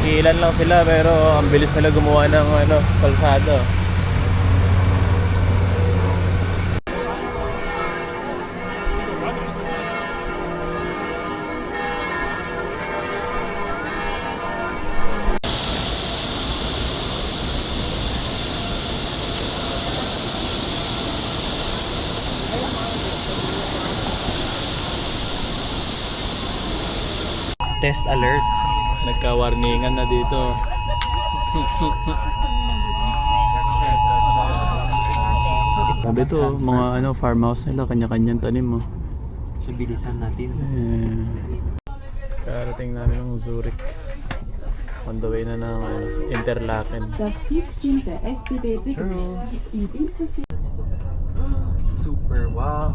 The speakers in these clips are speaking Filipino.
Ilan lang sila pero ang bilis nila gumawa ng kalsada. Test alert. Nagka-warningan na dito. Sabi to, mga farmhouse nila, kanya-kanyang tanim mo. So bilisan natin. Karating namin ng Zurich. On the way na ng Interlaken. Super wow.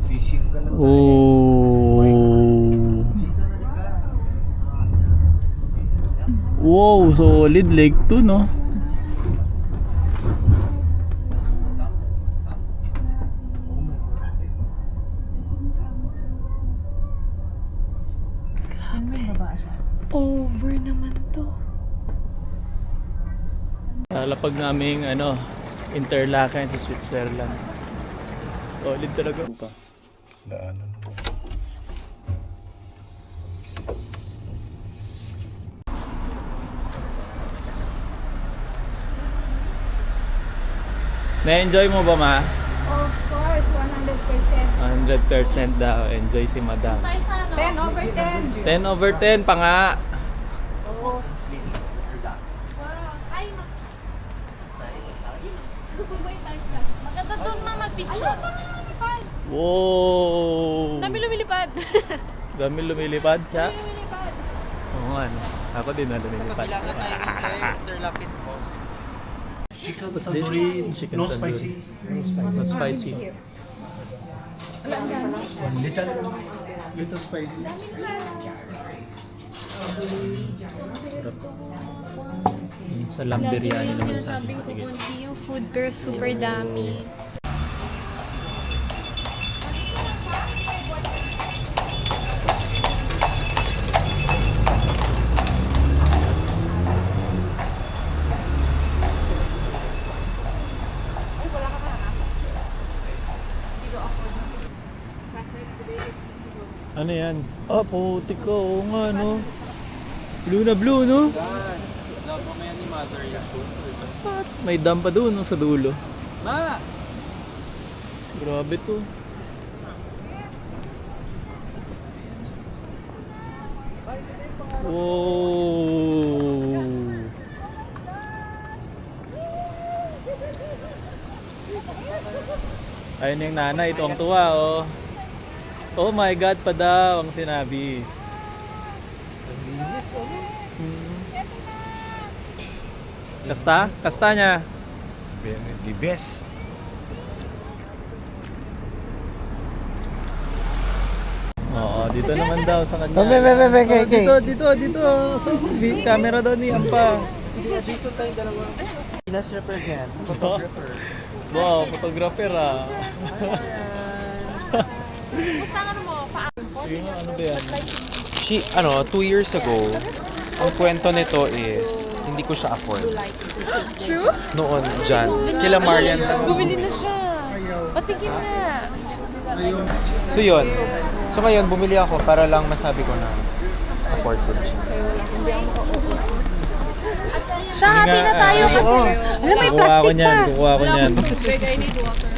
Fishing ka lang. Oh. Wow, solid lake to, no? Over naman to. Talapag naming Interlaken sa Switzerland. Solid talaga pa. Daanan. Na-enjoy mo ba, ma? Of course, 100%. 100% daw. Enjoy si madam. 10 over 10. 10 over 10 pa nga. Oh. Ay, maganda doon mag-picture. Ala, lumilipad. Wow! Dami lumilipad. Dami lumilipad siya? Dami lumilipad. Oo nga. Ako din na Sa lumilipad. kabila ka tayo ng Interlaken Post. Chicken What's tandoori, this? Chicken no tandoori. spicy. Mas spicy. Little spicy. Sa lamb biryani naman sa Sinasabing ko kunti yung food pero super dami. Ano yan? Ah, putik ko. Oo nga, no? Blue na blue, no? Love mo yan ni mother yan. What? May dam pa doon, no? Sa dulo. Ma! Grabe to. Wow! Ayun yung nanay, ito ang tuwa, oh. Oh my God pa daw ang sinabi. Kasta? Kasta niya. The best. Oo, dito naman daw sa kanya. Okay. Dito. Sa camera daw ni Ampa. Sige, Jason tayong dalawa. Pinas represent. Photographer. Wow, photographer ah. Gusto nga mo, Sige nga, ano ba yan? 2 years ago, ang kwento nito is, hindi ko siya afford. True? Noon, dyan. Sila Marian. Bumili na siya. Patigin na. So yun. So ngayon, bumili ako para lang masabi ko na afford ko na siya. Siya, happy na tayo kasi. Alam, may Kukuha ko plastic niyan, pa. kukuha ko niyan.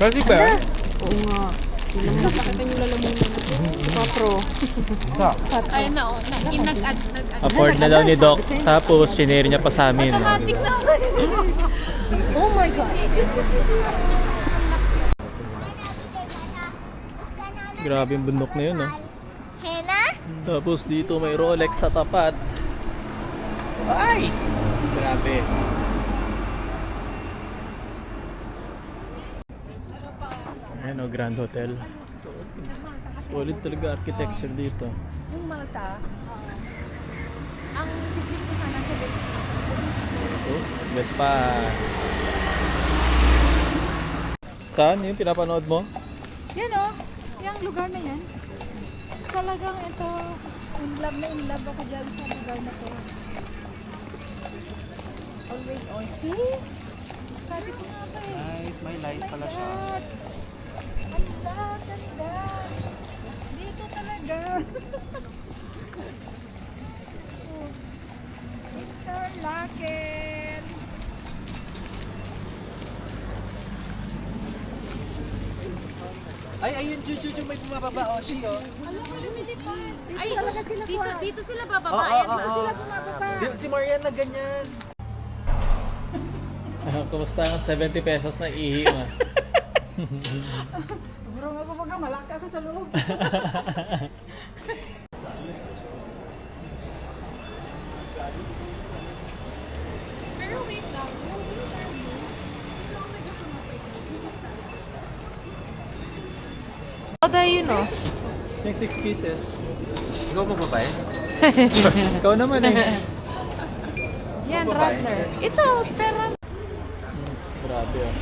Plastic ba yan? Ayun na, oh. Nag-add. Afford na daw ni Doc. Tapos, shinare niya pa sa amin. Automatic na. Oh my God. Grabe yung bundok na yun, no? Tapos dito may Rolex sa tapat. Ay! Grabe. Ayan o, Grand Hotel. Solid talaga architecture dito. Yung Malta, ang sikip ko sana sa Oh, Vespa. Saan? Yung pinapanood mo? yan oh, yung lugar na yan. Talagang ito, in love ako dyan sa lugar na to. Always on. See? Sabi ko nga ba eh. Nice, may light pala siya. Ala, ganda. Dito talaga. Interlaken. Ay, ayun, Juju, may bumababa. O, siyo. Ay, dito sila bababa. Ayan na sila bumababa. Si Marian na ganyan. Kumusta ang 70 pesos na ihi mo? Burong ako baga, malaki ako sa loob. Pero wait lang. Oh, dahil yun oh. Yung 6 pieces. Ikaw mo ba eh? Ikaw naman eh. Yan, Radler. Ito, pero... Grabe ah.